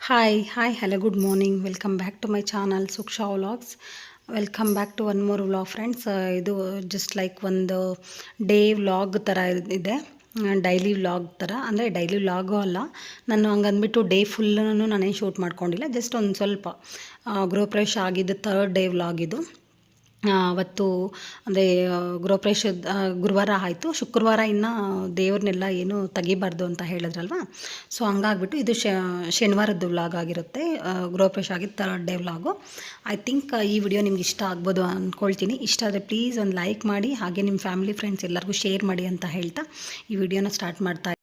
Hi, hello, good morning. Welcome back to my channel, Suksha Vlogs. Welcome back to one more vlog, friends. ಇದು just like ಒಂದು day vlog ಥರ ಇದೆ. Daily vlog ಥರ, ಅಂದರೆ daily vlog ಅಲ್ಲ. ನಾನು ಹಂಗಂದ್ಬಿಟ್ಟು day full ನಾನೇನು shoot ಮಾಡ್ಕೊಂಡಿಲ್ಲ. ಜಸ್ಟ್ ಒಂದು ಸ್ವಲ್ಪ ಗೃಹಪ್ರವೇಶ ಆಗಿದ್ದು ಥರ್ಡ್ ಡೇ ವ್ಲಾಗ್ ಇದು. ಅವತ್ತು ಅಂದರೆ ಗೃಹಪ್ರವೇಶದ ಗುರುವಾರ ಆಯಿತು. ಶುಕ್ರವಾರ ಇನ್ನು ದೇವ್ರನ್ನೆಲ್ಲ ಏನು ತೆಗಿಬಾರ್ದು ಅಂತ ಹೇಳಿದ್ರಲ್ವ. ಸೊ ಹಂಗಾಗ್ಬಿಟ್ಟು ಇದು ಶನಿವಾರದ್ದು ವ್ಲಾಗ್ ಆಗಿರುತ್ತೆ. ಗೃಹಪ್ರವೇಶ ಆಗಿದ್ದು third day vlog. I think ಈ ವಿಡಿಯೋ ನಿಮ್ಗೆ ಇಷ್ಟ ಆಗ್ಬೋದು ಅಂದ್ಕೊಳ್ತೀನಿ. ಇಷ್ಟ ಆದರೆ ಪ್ಲೀಸ್ ಒಂದು ಲೈಕ್ ಮಾಡಿ, ಹಾಗೆ ನಿಮ್ಮ ಫ್ಯಾಮಿಲಿ ಫ್ರೆಂಡ್ಸ್ ಎಲ್ಲರಿಗೂ ಶೇರ್ ಮಾಡಿ ಅಂತ ಹೇಳ್ತಾ ಈ ವಿಡಿಯೋನ ಸ್ಟಾರ್ಟ್ ಮಾಡ್ತಾ.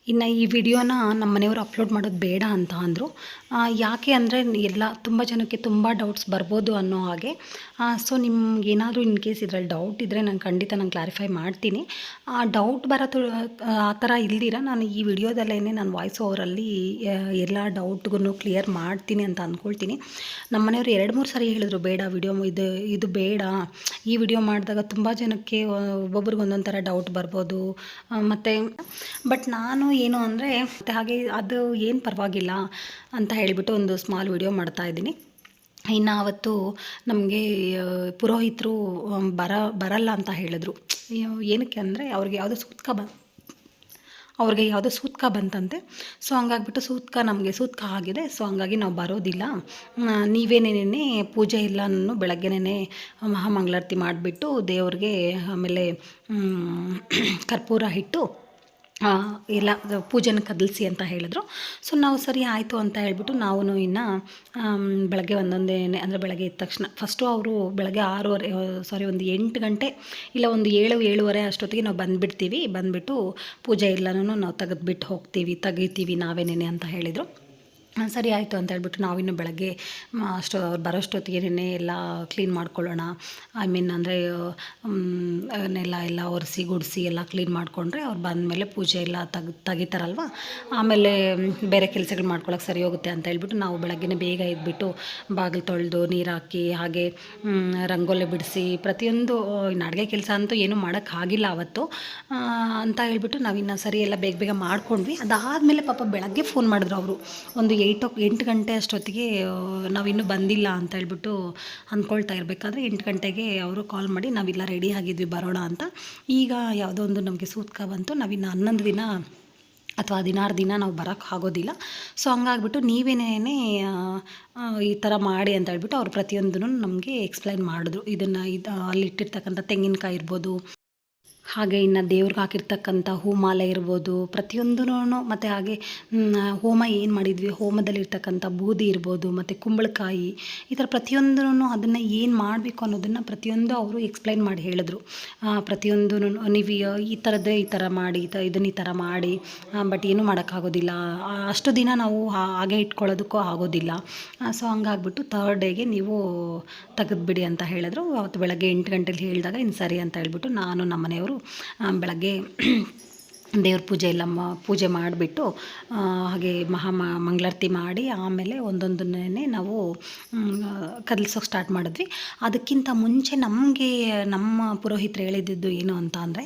ಇನ್ನು ಈ ವಿಡಿಯೋನ ನಮ್ಮ ಮನೆಯವರು ಅಪ್ಲೋಡ್ ಮಾಡೋದು ಬೇಡ ಅಂತ ಅಂದರು. ಯಾಕೆ ಅಂದರೆ ತುಂಬ ಜನಕ್ಕೆ ತುಂಬ ಡೌಟ್ಸ್ ಬರ್ಬೋದು ಅನ್ನೋ ಹಾಗೆ. ಸೊ ನಿಮ್ಗೆ ಏನಾದರೂ ಇನ್ ಕೇಸ್ ಇದರಲ್ಲಿ ಡೌಟ್ ಇದ್ದರೆ ನಾನು ಖಂಡಿತ ಕ್ಲಾರಿಫೈ ಮಾಡ್ತೀನಿ. ಡೌಟ್ ಬರೋದು ಆ ಥರ ಇಲ್ದಿರ ನಾನು ಈ ವಿಡಿಯೋದಲ್ಲೇ ನಾನು ವಾಯ್ಸ್ ಓವರಲ್ಲಿ ಎಲ್ಲ ಡೌಟ್ಗೂ ಕ್ಲಿಯರ್ ಮಾಡ್ತೀನಿ ಅಂತ ಅಂದ್ಕೊಳ್ತೀನಿ. ನಮ್ಮ ಮನೆಯವರು 2-3 ಸಾರಿ ಹೇಳಿದ್ರು, ಬೇಡ ವಿಡಿಯೋ ಇದು ಬೇಡ, ಈ ವಿಡಿಯೋ ಮಾಡಿದಾಗ ತುಂಬ ಜನಕ್ಕೆ ಒಬ್ಬೊಬ್ರಿಗೆ ಒಂದೊಂದು ಥರ ಡೌಟ್ ಬರ್ಬೋದು. ಮತ್ತು ಬಟ್ ನಾನು ಏನು ಅಂದರೆ ಹಾಗೆ ಅದು ಏನು ಪರವಾಗಿಲ್ಲ ಅಂತ ಹೇಳಿಬಿಟ್ಟು ಒಂದು ಸ್ಮಾಲ್ ವಿಡಿಯೋ ಮಾಡ್ತಾಯಿದ್ದೀನಿ. ಇನ್ನು ಅವತ್ತು ನಮಗೆ ಪುರೋಹಿತರು ಬರಲ್ಲ ಅಂತ ಹೇಳಿದ್ರು. ಏನಕ್ಕೆ ಅಂದರೆ ಅವ್ರಿಗೆ ಯಾವುದೋ ಸೂತ್ಕ ಬಂತಂತೆ. ಸೊ ಹಂಗಾಗ್ಬಿಟ್ಟು ನಮಗೆ ಸೂತ್ಕ ಆಗಿದೆ. ಸೊ ಹಂಗಾಗಿ ನಾವು ಬರೋದಿಲ್ಲ, ನೀವೇನೇನೇ ಪೂಜೆ ಎಲ್ಲನೂ ಬೆಳಗ್ಗೆನೇ ಮಹಾಮಂಗಳಾರತಿ ಮಾಡಿಬಿಟ್ಟು ದೇವ್ರಿಗೆ ಆಮೇಲೆ ಕರ್ಪೂರ ಇಟ್ಟು ಎಲ್ಲ ಪೂಜೆನ ಕದಲಿಸಿ ಅಂತ ಹೇಳಿದ್ರು. ಸೊ ನಾವು ಸರಿ ಆಯಿತು ಅಂತ ಹೇಳ್ಬಿಟ್ಟು ನಾವು ಇನ್ನು ಬೆಳಗ್ಗೆ ಅಂದರೆ ಬೆಳಗ್ಗೆ ಎದ್ದ ತಕ್ಷಣ ಫಸ್ಟು ಅವರು ಬೆಳಗ್ಗೆ 6:30 ಒಂದು 8 ಗಂಟೆ ಇಲ್ಲ ಒಂದು 7-7:30 ಅಷ್ಟೊತ್ತಿಗೆ ನಾವು ಬಂದುಬಿಟ್ಟು ಪೂಜೆ ಎಲ್ಲನೂ ನಾವು ತೆಗಿತೀವಿ ನಾವೇನೇನೆ ಅಂತ ಹೇಳಿದರು. ಸರಿ ಆಯಿತು ಅಂತ ಹೇಳ್ಬಿಟ್ಟು ನಾವಿನ್ನು ಬೆಳಗ್ಗೆ ಅವ್ರು ಬರೋಷ್ಟೊತ್ತಿಗೆ ಎಲ್ಲ ಕ್ಲೀನ್ ಮಾಡ್ಕೊಳ್ಳೋಣ. ಐ ಮೀನ್ ಅಂದರೆ ಎಲ್ಲ ಒರೆಸಿ ಗುಡಿಸಿ ಎಲ್ಲ ಕ್ಲೀನ್ ಮಾಡಿಕೊಂಡ್ರೆ ಅವ್ರು ಬಂದಮೇಲೆ ಪೂಜೆ ಎಲ್ಲ ತೆಗಿತಾರಲ್ವ, ಆಮೇಲೆ ಬೇರೆ ಕೆಲಸಗಳು ಮಾಡ್ಕೊಳ್ಳೋಕೆ ಸರಿ ಹೋಗುತ್ತೆ ಅಂತ ಹೇಳ್ಬಿಟ್ಟು ನಾವು ಬೆಳಗ್ಗೆ ಬೇಗ ಎದ್ಬಿಟ್ಟು ಬಾಗಿಲು ತೊಳೆದು ನೀರು ಹಾಕಿ, ಹಾಗೆ ರಂಗೋಲಿ ಬಿಡಿಸಿ ಪ್ರತಿಯೊಂದು ಇನ್ನು ಅಡುಗೆ ಕೆಲಸ ಅಂತೂ ಏನೂ ಮಾಡೋಕ್ಕಾಗಿಲ್ಲ ಅವತ್ತು ಅಂತ ಹೇಳ್ಬಿಟ್ಟು ನಾವಿನ್ನು ಸರಿ ಎಲ್ಲ ಬೇಗ ಮಾಡ್ಕೊಂಡ್ವಿ. ಅದಾದಮೇಲೆ ಪಾಪ ಬೆಳಗ್ಗೆ ಫೋನ್ ಮಾಡಿದ್ರು ಅವರು ಒಂದು 8 ಗಂಟೆ ಅಷ್ಟೊತ್ತಿಗೆ. ನಾವಿನ್ನೂ ಬಂದಿಲ್ಲ ಅಂತ ಹೇಳ್ಬಿಟ್ಟು ಅಂದ್ಕೊಳ್ತಾ ಇರಬೇಕಾದ್ರೆ 8 ಗಂಟೆಗೆ ಅವರು ಕಾಲ್ ಮಾಡಿ ನಾವಿಲ್ಲ ರೆಡಿ ಆಗಿದ್ವಿ ಬರೋಣ ಅಂತ. ಈಗ ಯಾವುದೋ ಒಂದು ನಮಗೆ ಸೂತ್ಕ ಬಂತು, ನಾವಿನ್ನು 11 ದಿನ ಅಥವಾ 16 ದಿನ ನಾವು ಬರೋಕ್ಕೆ ಆಗೋದಿಲ್ಲ. ಸೊ ಹಂಗಾಗ್ಬಿಟ್ಟು ನೀವೇನೇ ಈ ಥರ ಮಾಡಿ ಅಂತ ಹೇಳ್ಬಿಟ್ಟು ಅವ್ರು ಪ್ರತಿಯೊಂದೂ ನಮಗೆ ಎಕ್ಸ್ಪ್ಲೈನ್ ಮಾಡಿದ್ರು. ಅಲ್ಲಿ ಇಟ್ಟಿರ್ತಕ್ಕಂಥ ತೆಂಗಿನಕಾಯಿ ಇರ್ಬೋದು, ಹಾಗೆ ಇನ್ನು ದೇವ್ರಿಗೆ ಹಾಕಿರ್ತಕ್ಕಂಥ ಹೂಮಾಲೆ ಇರ್ಬೋದು, ಪ್ರತಿಯೊಂದೂ ಮತ್ತು ಹಾಗೆ ಹೋಮ ಏನು ಮಾಡಿದ್ವಿ, ಹೋಮದಲ್ಲಿರ್ತಕ್ಕಂಥ ಬೂದಿ ಇರ್ಬೋದು, ಮತ್ತು ಕುಂಬಳಕಾಯಿ, ಈ ಥರ ಪ್ರತಿಯೊಂದೂ ಅದನ್ನು ಏನು ಮಾಡಬೇಕು ಅನ್ನೋದನ್ನು ಪ್ರತಿಯೊಂದು ಅವರು ಎಕ್ಸ್ಪ್ಲೈನ್ ಮಾಡಿ ಹೇಳಿದ್ರು. ಪ್ರತಿಯೊಂದೂ ನೀವು ಈ ಥರ ಮಾಡಿ ಇದನ್ನು ಈ ಥರ ಮಾಡಿ, ಬಟ್ ಏನೂ ಮಾಡೋಕ್ಕಾಗೋದಿಲ್ಲ, ಅಷ್ಟು ದಿನ ನಾವು ಹಾಗೆ ಇಟ್ಕೊಳ್ಳೋದಕ್ಕೂ ಆಗೋದಿಲ್ಲ. ಸೊ ಹಂಗಾಗ್ಬಿಟ್ಟು ಥರ್ಡ್ ಡೇಗೆ ನೀವು ತೆಗೆದುಬಿಡಿ ಅಂತ ಹೇಳಿದ್ರು. ಅವತ್ತು ಬೆಳಗ್ಗೆ 8 ಗಂಟೆಲಿ ಹೇಳಿದಾಗ ಇನ್ನು ಸರಿ ಅಂತ ಹೇಳ್ಬಿಟ್ಟು ನಾನು ನಮ್ಮ ಮನೆಯವರು ಬೆಳಗ್ಗೆ ದೇವ್ರ ಪೂಜೆ ಮಾಡಿಬಿಟ್ಟು ಹಾಗೆ ಮಂಗಳಾರತಿ ಮಾಡಿ ಆಮೇಲೆ ಒಂದೊಂದನ್ನೇ ನಾವು ಕದಲ್ಸೋಕೆ ಸ್ಟಾರ್ಟ್ ಮಾಡಿದ್ವಿ. ಅದಕ್ಕಿಂತ ಮುಂಚೆ ನಮ್ಮ ಪುರೋಹಿತರು ಹೇಳಿದ್ದು ಏನು ಅಂತ ಅಂದರೆ,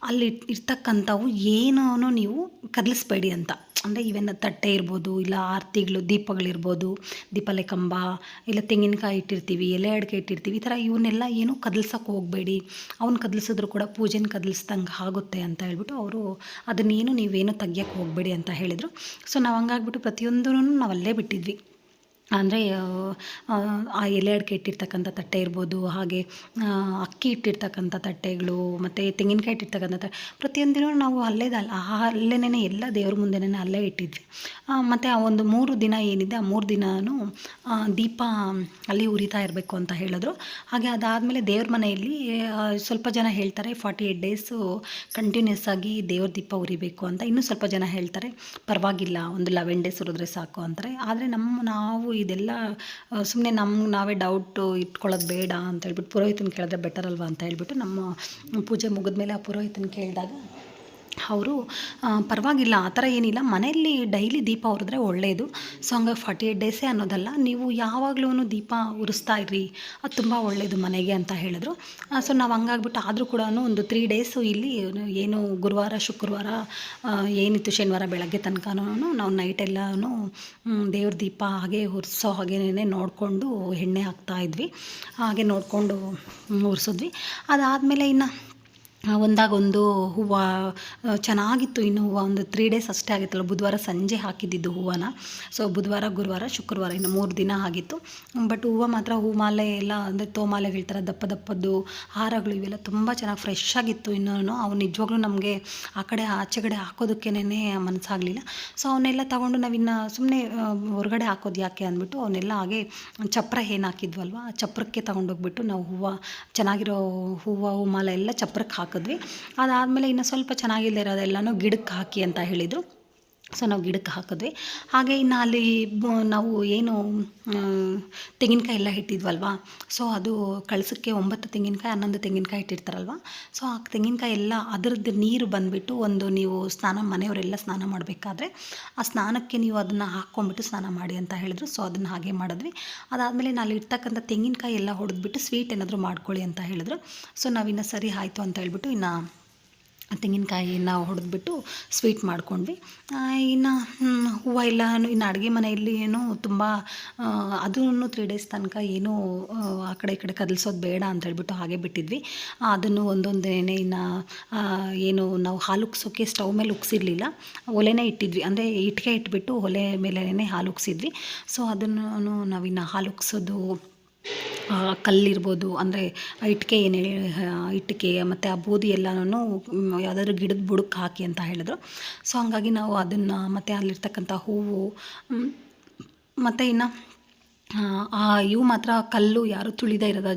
ಅಲ್ಲಿ ಇರ್ತಕ್ಕಂಥವು ಏನೂ ನೀವು ಕದಲಿಸ್ಬೇಡಿ ಅಂತ. ಅಂದರೆ ಈವನ್ ತಟ್ಟೆ ಇರ್ಬೋದು, ಇಲ್ಲ ಆರತಿಗಳು ದೀಪಗಳಿರ್ಬೋದು, ದೀಪಲೆ ಕಂಬ, ಇಲ್ಲ ತೆಂಗಿನಕಾಯಿ ಇಟ್ಟಿರ್ತೀವಿ, ಎಲೆ ಅಡಿಕೆ ಇಟ್ಟಿರ್ತೀವಿ, ಈ ಥರ ಇವನ್ನೆಲ್ಲ ಏನೂ ಕದಲ್ಸೋಕೆ ಹೋಗಬೇಡಿ. ಅವ್ನು ಕದಲಿಸಿದ್ರು ಕೂಡ ಪೂಜೆನ ಕದಲಿಸ್ದಂಗೆ ಆಗುತ್ತೆ ಅಂತ ಹೇಳ್ಬಿಟ್ಟು ಅವರು ಅದನ್ನೇನು ನೀವೇನು ತೆಗಿಯೋಕ್ಕೆ ಹೋಗಬೇಡಿ ಅಂತ ಹೇಳಿದರು. ಸೊ ನಾವು ಹಂಗಾಗ್ಬಿಟ್ಟು ಪ್ರತಿಯೊಂದೂ ನಾವು ಅಲ್ಲೇ ಬಿಟ್ಟಿದ್ವಿ. ಅಂದರೆ ಆ ಎಲೆ ಅಡಿಕೆ ಇಟ್ಟಿರ್ತಕ್ಕಂಥ ತಟ್ಟೆ ಇರ್ಬೋದು, ಹಾಗೆ ಅಕ್ಕಿ ಇಟ್ಟಿರ್ತಕ್ಕಂಥ ತಟ್ಟೆಗಳು, ಮತ್ತು ತೆಂಗಿನಕಾಯಿ ಇಟ್ಟಿರ್ತಕ್ಕಂಥ ಪ್ರತಿಯೊಂದಿನೂ ನಾವು ಅಲ್ಲೇನೇ ಎಲ್ಲ ದೇವ್ರ ಮುಂದೆನೇ ಅಲ್ಲೇ ಇಟ್ಟಿದ್ವಿ. ಮತ್ತು ಆ ಒಂದು 3 ದಿನ ಏನಿದೆ ಆ 3 ದಿನವೂ ದೀಪ ಅಲ್ಲಿ ಉರಿತಾ ಇರಬೇಕು ಅಂತ ಹೇಳಿದ್ರು. ಹಾಗೆ ಅದಾದಮೇಲೆ ದೇವ್ರ ಮನೆಯಲ್ಲಿ ಸ್ವಲ್ಪ ಜನ ಹೇಳ್ತಾರೆ 48 ಡೇಸು ಕಂಟಿನ್ಯೂಸ್ ಆಗಿ ದೇವ್ರ ದೀಪ ಉರಿಬೇಕು ಅಂತ. ಇನ್ನೂ ಸ್ವಲ್ಪ ಜನ ಹೇಳ್ತಾರೆ ಪರವಾಗಿಲ್ಲ, ಒಂದು 11 ಡೇಸ್ ಉರಿದ್ರೆ ಸಾಕು ಅಂತಾರೆ. ಆದರೆ ನಾವು ಇದೆಲ್ಲ ಸುಮ್ಮನೆ ನಾವೇ ಡೌಟು ಇಟ್ಕೊಳ್ಳೋದು ಬೇಡ ಅಂತ ಹೇಳ್ಬಿಟ್ಟು ಪುರೋಹಿತನ ಕೇಳಿದ್ರೆ ಬೆಟರ್ ಅಲ್ವಾ ಅಂತ ಹೇಳ್ಬಿಟ್ಟು ನಮ್ಮ ಪೂಜೆ ಮುಗಿದ್ಮೇಲೆ ಆ ಪುರೋಹಿತನ ಕೇಳಿದಾಗ ಅವರು ಪರವಾಗಿಲ್ಲ ಆ ಥರ ಏನಿಲ್ಲ, ಮನೆಯಲ್ಲಿ ಡೈಲಿ ದೀಪ ಉರಿದ್ರೆ ಒಳ್ಳೆಯದು. ಸೊ ಹಂಗಾಗಿ 48 ಡೇಸೇ ಅನ್ನೋದಲ್ಲ, ನೀವು ಯಾವಾಗ್ಲೂ ದೀಪ ಉರಿಸ್ತಾ ಇರ್ರಿ, ಅದು ತುಂಬ ಒಳ್ಳೆಯದು ಮನೆಗೆ ಅಂತ ಹೇಳಿದ್ರು. ಸೊ ನಾವು ಹಂಗಾಗ್ಬಿಟ್ಟು ಆದರೂ ಕೂಡ ಒಂದು 3 ಡೇಸು ಇಲ್ಲಿ ಏನು ಗುರುವಾರ ಶುಕ್ರವಾರ ಏನಿತ್ತು ಶನಿವಾರ ಬೆಳಗ್ಗೆ ತನಕನೂ ನಾವು ನೈಟೆಲ್ಲನೂ ದೇವ್ರ ದೀಪ ಹಾಗೆ ಉರಿಸೋ ಹಾಗೇನೆ ನೋಡಿಕೊಂಡು ಎಣ್ಣೆ ಹಾಕ್ತಾಯಿದ್ವಿ, ಹಾಗೆ ನೋಡಿಕೊಂಡು ಉರಿಸಿದ್ವಿ. ಅದಾದಮೇಲೆ ಇನ್ನು ಒಂದಾಗೊಂದು ಹೂವು ಚೆನ್ನಾಗಿತ್ತು. ಇನ್ನು ಹೂವು ಒಂದು 3 ಡೇಸ್ ಅಷ್ಟೇ ಆಗಿತ್ತಲ್ಲ, ಬುಧವಾರ ಸಂಜೆ ಹಾಕಿದ್ದಿದ್ದು ಹೂವನ. ಸೊ ಬುಧವಾರ ಗುರುವಾರ ಶುಕ್ರವಾರ ಇನ್ನು 3 ದಿನ ಆಗಿತ್ತು. ಬಟ್ ಹೂವು ಮಾತ್ರ ಹೂ ಮಾಲೆ ಎಲ್ಲ ಅಂದರೆ ತೋಮಾಲೆಗಳ ಥರ ದಪ್ಪ ದಪ್ಪದ್ದು ಹಾರಗಳು ಇವೆಲ್ಲ ತುಂಬ ಚೆನ್ನಾಗಿ ಫ್ರೆಶ್ ಆಗಿತ್ತು. ಇನ್ನೂ ಅವು ನಿಜವಾಗ್ಲೂ ನಮಗೆ ಆ ಕಡೆ ಆಚೆಗಡೆ ಹಾಕೋದಕ್ಕೇನೆ ಮನಸ್ಸಾಗಲಿಲ್ಲ. ಸೊ ಅವನ್ನೆಲ್ಲ ತೊಗೊಂಡು ನಾವಿನ್ನು ಸುಮ್ಮನೆ ಹೊರಗಡೆ ಹಾಕೋದು ಯಾಕೆ ಅಂದ್ಬಿಟ್ಟು ಅವನ್ನೆಲ್ಲ ಹಾಗೆ ಚಪ್ರ ಏನು ಹಾಕಿದ್ವಲ್ವ ಆ ಚಪ್ರಕ್ಕೆ ತೊಗೊಂಡೋಗ್ಬಿಟ್ಟು ನಾವು ಹೂವು ಚೆನ್ನಾಗಿರೋ ಹೂ ಮಾಲೆ ಎಲ್ಲ ಚಪ್ರಕ್ಕೆ ಹಾಕಿದ್ವಿ. ಅದಾದಮೇಲೆ ಇನ್ನು ಸ್ವಲ್ಪ ಚೆನ್ನಾಗಿಲ್ಲದೆ ಇರೋದೆಲ್ಲನೂ ಗಿಡಕ್ಕೆ ಹಾಕಿ ಅಂತ ಹೇಳಿದರು. ಸೊ ನಾವು ಗಿಡಕ್ಕೆ ಹಾಕಿದ್ವಿ. ಹಾಗೆ ಇನ್ನು ಅಲ್ಲಿ ನಾವು ಏನು ತೆಂಗಿನಕಾಯಿ ಎಲ್ಲ ಇಟ್ಟಿದ್ವಲ್ವ, ಸೊ ಅದು ಕಳಸಕ್ಕೆ 9 ತೆಂಗಿನಕಾಯಿ 11 ತೆಂಗಿನಕಾಯಿ ಇಟ್ಟಿರ್ತಾರಲ್ವ. ಸೊ ಆ ತೆಂಗಿನಕಾಯಿ ಎಲ್ಲ ಅದರದ್ದು ನೀರು ಬಂದುಬಿಟ್ಟು ಒಂದು ನೀವು ಮನೆಯವರೆಲ್ಲ ಸ್ನಾನ ಮಾಡಬೇಕಾದ್ರೆ ಆ ಸ್ನಾನಕ್ಕೆ ನೀವು ಅದನ್ನು ಹಾಕ್ಕೊಂಬಿಟ್ಟು ಸ್ನಾನ ಮಾಡಿ ಅಂತ ಹೇಳಿದ್ರು. ಸೊ ಅದನ್ನು ಹಾಗೆ ಮಾಡಿದ್ವಿ. ಅದಾದಮೇಲೆ ನಾನು ಇರ್ತಕ್ಕಂಥ ತೆಂಗಿನಕಾಯಿ ಎಲ್ಲ ಹೊಡೆದ್ಬಿಟ್ಟು ಸ್ವೀಟ್ ಏನಾದರೂ ಮಾಡ್ಕೊಳ್ಳಿ ಅಂತ ಹೇಳಿದ್ರು. ಸೊ ನಾವಿನ್ನು ಸರಿ ಆಯಿತು ಅಂತ ಹೇಳ್ಬಿಟ್ಟು ಇನ್ನು ತೆಂಗಿನಕಾಯಿನ ಹೊಡೆದ್ಬಿಟ್ಟು ಸ್ವೀಟ್ ಮಾಡ್ಕೊಂಡ್ವಿ. ಇನ್ನು ಹೂವು ಎಲ್ಲ ಇನ್ನು ಅಡುಗೆ ಮನೆಯಲ್ಲಿ ಏನು ತುಂಬ ಅದೂ 3 ಡೇಸ್ ತನಕ ಏನೂ ಆ ಕಡೆ ಈ ಕಡೆ ಕದಲಿಸೋದು ಬೇಡ ಅಂತ ಹೇಳ್ಬಿಟ್ಟು ಹಾಗೆ ಬಿಟ್ಟಿದ್ವಿ. ಅದನ್ನು ಒಂದೊಂದೇನೆ ಇನ್ನು ಏನು ನಾವು ಹಾಲು ಉಗ್ಸೋಕ್ಕೆ ಸ್ಟವ್ ಮೇಲೆ ಉಗ್ಸಿರ್ಲಿಲ್ಲ, ಒಲೆನೇ ಇಟ್ಟಿದ್ವಿ. ಅಂದರೆ ಇಟ್ಟಿಗೆ ಇಟ್ಬಿಟ್ಟು ಒಲೆ ಮೇಲೇ ಹಾಲು ಉಗ್ಸಿದ್ವಿ. ಸೊ ಅದನ್ನು ನಾವಿನ್ನು ಹಾಲು ಉಗ್ಸೋದು ಕಲ್ಲಿರ್ಬೋದು, ಅಂದರೆ ಇಟ್ಟಿಗೆ ಇಟ್ಟಿಗೆ ಮತ್ತು ಆ ಬೂದಿ ಎಲ್ಲನೂ ಯಾವುದಾದ್ರೂ ಗಿಡದ ಬುಡಕ್ಕೆ ಹಾಕಿ ಅಂತ ಹೇಳಿದ್ರು. ಸೊ ಹಂಗಾಗಿ ನಾವು ಅದನ್ನು ಮತ್ತು ಅಲ್ಲಿರ್ತಕ್ಕಂಥ ಹೂವು ಮತ್ತು ಇನ್ನು ಇವು ಮಾತ್ರ ಕಲ್ಲು ಯಾರು ತುಳಿದೇ ಇರೋದ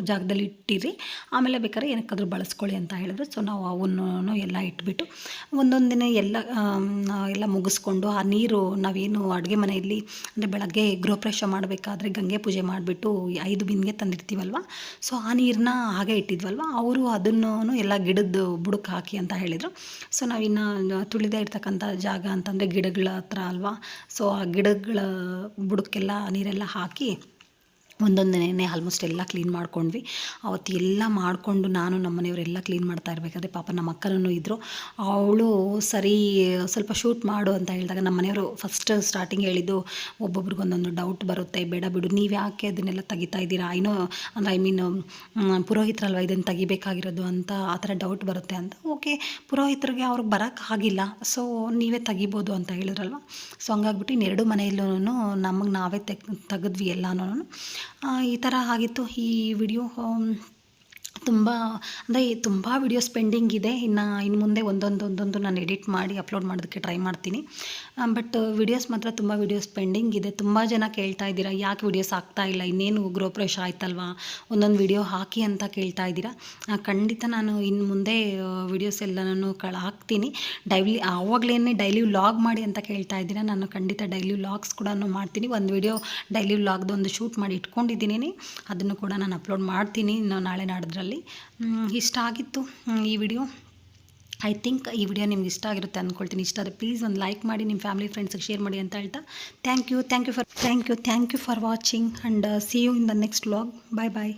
ಜಾಗದಲ್ಲಿ ಇಟ್ಟಿರಿ, ಆಮೇಲೆ ಬೇಕಾದ್ರೆ ಏನಕ್ಕಾದ್ರೂ ಬಳಸ್ಕೊಳ್ಳಿ ಅಂತ ಹೇಳಿದ್ರು. ಸೊ ನಾವು ಅವನ್ನು ಎಲ್ಲ ಇಟ್ಬಿಟ್ಟು ಒಂದೊಂದಿನ ಎಲ್ಲ ಮುಗಿಸ್ಕೊಂಡು ಆ ನೀರು ನಾವೇನು ಅಡುಗೆ ಮನೆಯಲ್ಲಿ ಅಂದರೆ ಬೆಳಗ್ಗೆ ಗೃಹಪ್ರವೇಶ ಮಾಡಬೇಕಾದ್ರೆ ಗಂಗೆ ಪೂಜೆ ಮಾಡಿಬಿಟ್ಟು 5 ಬಿಂದಿಗೆ ತಂದಿರ್ತೀವಲ್ವ, ಸೊ ಆ ನೀರನ್ನ ಹಾಗೆ ಇಟ್ಟಿದ್ವಲ್ವ, ಅವರು ಅದನ್ನು ಎಲ್ಲ ಗಿಡದ ಬುಡಕ್ಕೆ ಹಾಕಿ ಅಂತ ಹೇಳಿದರು. ಸೊ ನಾವಿನ್ನು ತುಳಿದೇ ಇರ್ತಕ್ಕಂಥ ಜಾಗ ಅಂತಂದರೆ ಗಿಡಗಳ ಹತ್ರ ಅಲ್ವಾ, ಸೊ ಆ ಗಿಡಗಳ ಬುಡಕ್ಕೆಲ್ಲ ನೀರೆಲ್ಲ ಹಾಕಿ ಒಂದೊಂದನೇ ಆಲ್ಮೋಸ್ಟ್ ಎಲ್ಲ ಕ್ಲೀನ್ ಮಾಡ್ಕೊಂಡ್ವಿ. ಅವತ್ತು ಎಲ್ಲ ಮಾಡಿಕೊಂಡು ನಾನು ನಮ್ಮ ಮನೆಯವರೆಲ್ಲ ಕ್ಲೀನ್ ಮಾಡ್ತಾ ಇರಬೇಕಾದ್ರೆ ಪಾಪ ನಮ್ಮ ಅಕ್ಕನೂ ಇದ್ದರು. ಅವಳು ಸರಿ ಸ್ವಲ್ಪ ಶೂಟ್ ಮಾಡು ಅಂತ ಹೇಳಿದಾಗ ನಮ್ಮ ಮನೆಯವರು ಫಸ್ಟ್ ಸ್ಟಾರ್ಟಿಂಗ್ ಹೇಳಿದ್ದು, ಒಬ್ಬೊಬ್ರಿಗೆ ಒಂದೊಂದು ಡೌಟ್ ಬರುತ್ತೆ, ಬೇಡ ಬಿಡು ನೀವು ಯಾಕೆ ಅದನ್ನೆಲ್ಲ ತೆಗಿತಾ ಇದ್ದೀರಾ, ಅಂದರೆ ಪುರೋಹಿತರಲ್ವ ಇದನ್ನು ತೆಗಿಬೇಕಾಗಿರೋದು ಅಂತ ಆ ಥರ ಡೌಟ್ ಬರುತ್ತೆ ಅಂತ. ಓಕೆ, ಪುರೋಹಿತರಿಗೆ ಅವ್ರಿಗೆ ಬರೋಕ್ಕಾಗಿಲ್ಲ, ಸೊ ನೀವೇ ತೆಗಿಬೋದು ಅಂತ ಹೇಳಿದ್ರಲ್ವ. ಸೊ ಹಂಗಾಗ್ಬಿಟ್ಟು ಇನ್ನೆರಡು ಮನೆಯಲ್ಲೂ ನಮಗೆ ನಾವೇ ತೆಗೆದ್ವಿ ಎಲ್ಲನೂ. ಈ ಥರ ಆಗಿತ್ತು ಈ ವಿಡಿಯೋ. ತುಂಬ ವಿಡಿಯೋಸ್ ಪೆಂಡಿಂಗ್ ಇದೆ. ಇನ್ನು ಮುಂದೆ ಒಂದೊಂದು ನಾನು ಎಡಿಟ್ ಮಾಡಿ ಅಪ್ಲೋಡ್ ಮಾಡೋದಕ್ಕೆ ಟ್ರೈ ಮಾಡ್ತೀನಿ. ಬಟ್ ವಿಡಿಯೋಸ್ ಮಾತ್ರ ತುಂಬ ವಿಡಿಯೋಸ್ ಪೆಂಡಿಂಗ್ ಇದೆ. ತುಂಬ ಜನ ಕೇಳ್ತಾ ಇದ್ದೀರಾ, ಯಾಕೆ ವಿಡಿಯೋಸ್ ಆಗ್ತಾ ಇಲ್ಲ, ಇನ್ನೇನು ಗೃಹಪ್ರವೇಶ ಆಯ್ತಲ್ವಾ, ಒಂದೊಂದು ವಿಡಿಯೋ ಹಾಕಿ ಅಂತ ಕೇಳ್ತಾ ಇದ್ದೀರಾ. ಖಂಡಿತ ನಾನು ಇನ್ನು ಮುಂದೆ ವಿಡಿಯೋಸ್ ಎಲ್ಲನೂ ಹಾಕ್ತೀನಿ. ಆವಾಗಲೇ ಡೈಲಿ ವ್ಲಾಗ್ ಮಾಡಿ ಅಂತ ಕೇಳ್ತಾ ಇದ್ದೀರಾ, ನಾನು ಖಂಡಿತ ಡೈಲಿ ವ್ಲಾಗ್ಸ್ ಕೂಡ ಮಾಡ್ತೀನಿ. ಒಂದು ವಿಡಿಯೋ ಡೈಲಿ ವ್ಲಾಗ್ದು ಒಂದು ಶೂಟ್ ಮಾಡಿ ಇಟ್ಕೊಂಡಿದ್ದೀನಿ, ಅದನ್ನು ಕೂಡ ನಾನು ಅಪ್ಲೋಡ್ ಮಾಡ್ತೀನಿ ನಾಳೆ ನಾಡಿದ್ರಲ್ಲಿ. ಇಷ್ಟ ಆಗಿತ್ತು ಈ ವಿಡಿಯೋ. ಐ ಥಿಂಕ್ ಈ ವಿಡಿಯೋ ನಿಮ್ಗೆ ಇಷ್ಟ ಆಗಿರುತ್ತೆ ಅಂದ್ಕೊಳ್ತೀನಿ. ಇಷ್ಟ ಆದರೆ ಪ್ಲೀಸ್ ಒಂದು ಲೈಕ್ ಮಾಡಿ, ನಿಮ್ಮ ಫ್ಯಾಮಿಲಿ ಫ್ರೆಂಡ್ಸ್ಗೆ ಶೇರ್ ಮಾಡಿ ಅಂತ ಹೇಳ್ತಾ thank you for watching and see you in the next vlog. Bye.